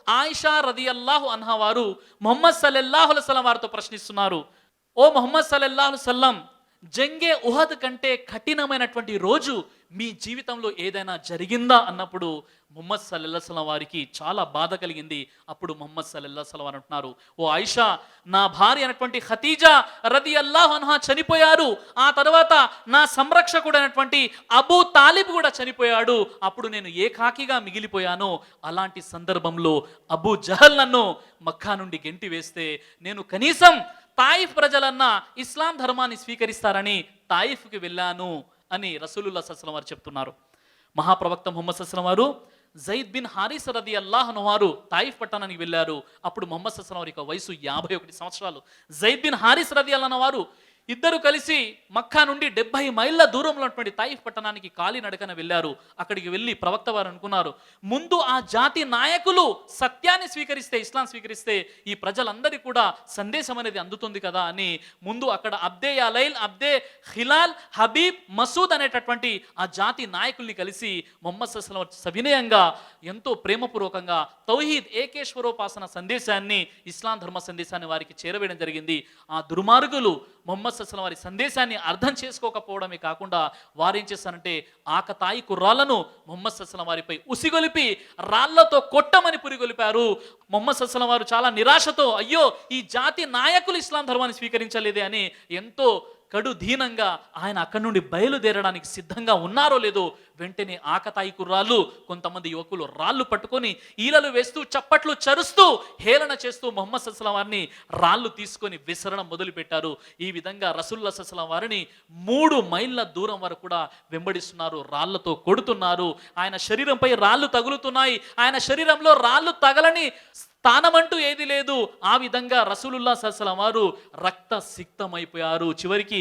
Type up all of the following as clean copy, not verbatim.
ఆయిషా రదియల్లాహు అన్హా వారు ముహమ్మద్ సల్లల్లాహు అలైహి వసల్లం వారితో ప్రశ్నిస్తున్నారు, ఓ ముహమ్మద్ సల్లల్లాహు అలైహి వసల్లం, జంగే ఉహద్ కంటే కఠినమైనటువంటి రోజు మీ జీవితంలో ఏదైనా జరిగిందా అన్నప్పుడు ముహమ్మద్ సల్లల్లాహు అలైహి వసల్లం వారికి చాలా బాధ కలిగింది. అప్పుడు ముహమ్మద్ సల్లల్లాహు అలైహి వసల్లం వారు అంటున్నారు, ఓ ఆయిషా, నా భార్య అయినటువంటి ఖతీజా రదియల్లాహు అన్హా చనిపోయారు. ఆ తర్వాత నా సంరక్షకుడు అయినటువంటి అబూ తాలిబ్ కూడా చనిపోయాడు. అప్పుడు నేను ఏకాకిగా మిగిలిపోయాను. అలాంటి సందర్భంలో అబూ జహల్ నన్ను మక్కా నుండి గెంటి వేస్తే నేను కనీసం తాయిఫ్ ప్రజలన్నా ఇస్లాం ధర్మాన్ని స్వీకరిస్తారని తాయిఫ్కి వెళ్ళాను అని రసూలుల్లాహి సల్లల్లాహు అలైహి వసల్లం వారు చెప్తున్నారు. మహాప్రవక్త ముహమ్మద్ సల్లల్లాహు అలైహి వసల్లం వారు జైద్ బిన్ హారిస్ రదియల్లాహు అన్హు వారు తాయిఫ్ పట్టణానికి వెళ్ళారు. అప్పుడు ముహమ్మద్ సల్లల్లాహు అలైహి వసల్లం వారి వయసు 51 సంవత్సరాలు. జైద్ బిన్ హారిస్ రదియల్లాహు అన్హు వారు ఇద్దరు కలిసి మక్కా నుండి 70 మైళ్ళ దూరంలో ఉన్నటువంటి తాయిఫ్ పట్టణానికి కాలినడకన వెళ్ళారు. అక్కడికి వెళ్ళి ప్రవక్త వారు అనుకున్నారు, ముందు ఆ జాతి నాయకులు సత్యాన్ని స్వీకరిస్తే, ఇస్లాం స్వీకరిస్తే ఈ ప్రజలందరికీ కూడా సందేశం అనేది అందుతుంది కదా అని ముందు అక్కడ Abde Yalail, Abde Hilal, Habib, Masud అనేటటువంటి ఆ జాతి నాయకుల్ని కలిసి ముహమ్మద్ సల్లల్లాహు అలైహి వసల్లం సవినయంగా ఎంతో ప్రేమపూర్వకంగా తౌహీద్, ఏకేశ్వరోపాసన సందేశాన్ని, ఇస్లాం ధర్మ సందేశాన్ని వారికి చేరవేయడం జరిగింది. ఆ దుర్మార్గులు ముహమ్మద్ సల్లల్లాహు అలైహి వసల్లం వారి సందేశాన్ని అర్థం చేసుకోకపోవడమే కాకుండా వారు ఏం చేస్తారంటే ఆకతాయి కుర్రాళ్లను ముహమ్మద్ సల్లల్లాహు అలైహి వసల్లం వారిపై ఉసిగొలిపి రాళ్లతో కొట్టమని పురిగొలిపారు. ముహమ్మద్ సల్లల్లాహు అలైహి వసల్లం వారు చాలా నిరాశతో, అయ్యో ఈ జాతి నాయకులు ఇస్లాం ధర్మాన్ని స్వీకరించలేదే అని ఎంతో కడు దీనంగా ఆయన అక్కడి నుండి బయలుదేరడానికి సిద్ధంగా ఉన్నారో లేదో వెంటనే ఆకతాయి కుర్రాళ్ళు, కొంతమంది యువకులు రాళ్ళు పట్టుకొని ఈలలు వేస్తూ చప్పట్లు చరుస్తూ హేళన చేస్తూ ముహమ్మద్ సల్లల్లాహు అలైహి వసల్లం వారిని రాళ్ళు తీసుకొని విసరడం మొదలుపెట్టారు. ఈ విధంగా రసూలుల్లాహి సల్లల్లాహు అలైహి వసల్లం వారిని 3 మైళ్ళ దూరం వరకు కూడా వెంబడిస్తున్నారు, రాళ్లతో కొడుతున్నారు. ఆయన శరీరంపై రాళ్ళు తగులుతున్నాయి. ఆయన శరీరంలో రాళ్ళు తగలని స్థానమంటూ ఏది లేదు. ఆ విధంగా రసూలుల్లాహి సల్లల్లాహు అలైహి వసల్లం వారు రక్తసిక్తమైపోయారు. చివరికి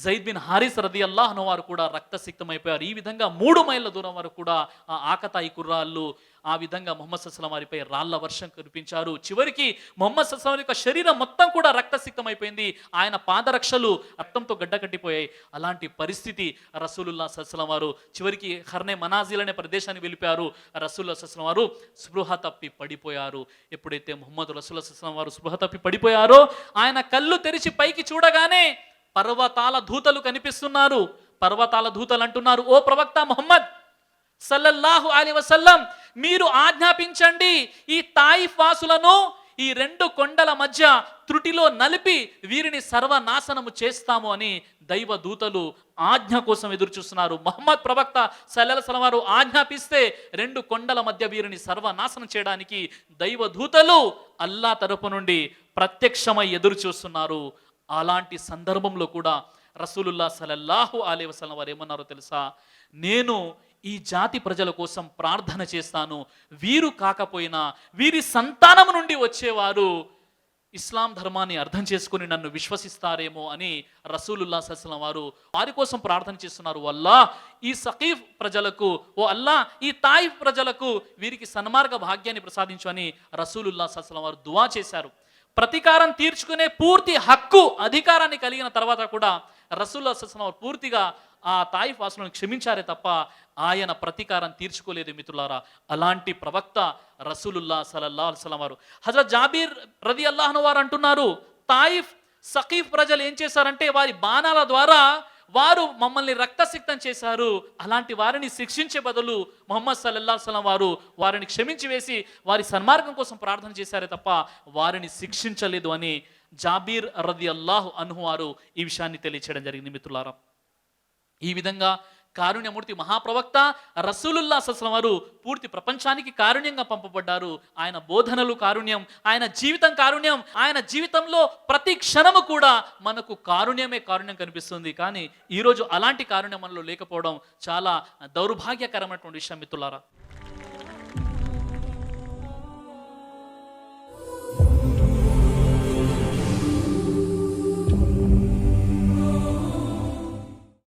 జైద్ బిన్ హారిస్ రదియల్లాహు అన్హు వారు కూడా రక్తసిక్తమైపోయారు. ఈ విధంగా 3 మైళ్ళ దూరం వరకు కూడా ఆ ఆకతాయి కుర్రాళ్ళు ఆ విధంగా ముహమ్మద్ సల్లల్లాహు అలైహి వసల్లం వారిపై రాళ్ల వర్షం కురిపించారు. చివరికి ముహమ్మద్ సల్లల్లాహు అలైహి వసల్లం యొక్క శరీరం మొత్తం కూడా రక్తసిక్తమైపోయింది. ఆయన పాదరక్షలు రక్తంతో గడ్డకట్టిపోయాయి. అలాంటి పరిస్థితి రసూలుల్లాహి సల్లల్లాహు అలైహి వసల్లం వారు చివరికి ఖర్నే మనాజిల్ అనే ప్రదేశానికి వెళ్ళిపోయారు. రసూలుల్లాహి సల్లల్లాహు అలైహి వసల్లం వారు స్పృహ తప్పి పడిపోయారు. ఎప్పుడైతే ముహమ్మద్ రసూలుల్లాహి సల్లల్లాహు అలైహి వసల్లం వారు స్పృహ తప్పి పడిపోయారో ఆయన కళ్ళు తెరిచి పైకి చూడగానే పర్వతాల దూతలు కనిపిస్తున్నారు. పర్వతాల దూతలు అంటున్నారు, ఓ ప్రవక్త ముహమ్మద్ సల్లల్లాహు అలైహి వసల్లం, మీరు ఆజ్ఞాపించండి, ఈ తాయిఫ్ వాసులను ఈ 2 కొండల మధ్య త్రుటిలో నలిపి వీరిని సర్వనాశనము చేస్తాము అని దైవ దూతలు ఆజ్ఞ కోసం ఎదురు చూస్తున్నారు. ముహమ్మద్ ప్రవక్త సల్లల్లాహు అలైహి వసల్లం వారు ఆజ్ఞాపిస్తే 2 కొండల మధ్య వీరిని సర్వనాశనం చేయడానికి దైవ దూతలు అల్లాహ్ తరపు నుండి ప్రత్యక్షమై ఎదురు చూస్తున్నారు. అలాంటి సందర్భంలో కూడా రసూలుల్లాహి సల్లల్లాహు అలైహి వసల్లం వారు ఏమన్నారో తెలుసా, నేను ఈ జాతి ప్రజల కోసం ప్రార్థన చేస్తాను, వీరు కాకపోయినా వీరి సంతానం నుండి వచ్చేవారు ఇస్లాం ధర్మాన్ని అర్థం చేసుకుని నన్ను విశ్వసిస్తారేమో అని రసూలుల్లాహి సల్లల్లాహు అలైహి వసల్లం వారు వారి కోసం ప్రార్థన చేస్తున్నారు. అల్లా ఈ సఖీఫ్ ప్రజలకు, ఓ అల్లా ఈ తాయిఫ్ ప్రజలకు వీరికి సన్మార్గ భాగ్యాన్ని ప్రసాదించు అని రసూలుల్లాహి సల్లల్లాహు అలైహి వసల్లం వారు దువా చేశారు. ప్రతీకారం తీర్చుకునే పూర్తి హక్కు, అధికారాన్ని కలిగిన తర్వాత కూడా రసూలుల్లాహి సల్లల్లాహు అలైహి వసల్లం పూర్తిగా ఆ తాయిఫ్ వాసులను క్షమించారే తప్ప ఆయన ప్రతీకారం తీర్చుకోలేదు మిత్రులారా. అలాంటి ప్రవక్త రసూలుల్లాహి సల్లల్లాహు అలైహి వసల్లం వారు హజరత్ జాబీర్ రదియల్లాహు అన్హు వారు అంటున్నారు, తాయిఫ్ సఖీఫ్ ప్రజలు ఏం చేశారంటే వారి బాణాల ద్వారా వారు మమ్మల్ని రక్తసిక్తం చేశారు. అలాంటి వారిని శిక్షించే బదులు ముహమ్మద్ సల్లల్లాహు అలైహి వసల్లం వారు వారిని క్షమించి వేసి వారి సన్మార్గం కోసం ప్రార్థన చేశారే తప్ప వారిని శిక్షించలేదు అని జాబీర్ రదియల్లాహు అన్హు వారు ఈ విషయాన్ని తెలియచేయడం జరిగింది మిత్రులారా. ఈ విధంగా కారుణ్యమూర్తి మహాప్రవక్త రసూలుల్లాహి సల్లల్లాహు అలైహి వసల్లం వారు పూర్తి ప్రపంచానికి కారుణ్యంగా పంపబడ్డారు. ఆయన బోధనలు కారుణ్యం, ఆయన జీవితం కారుణ్యం. ఆయన జీవితంలో ప్రతి క్షణము కూడా మనకు కారుణ్యమే కారుణ్యం కనిపిస్తుంది. కానీ ఈరోజు అలాంటి కారుణ్యం మనలో లేకపోవడం చాలా దౌర్భాగ్యకరమైనటువంటి విషయం మిత్రులారా.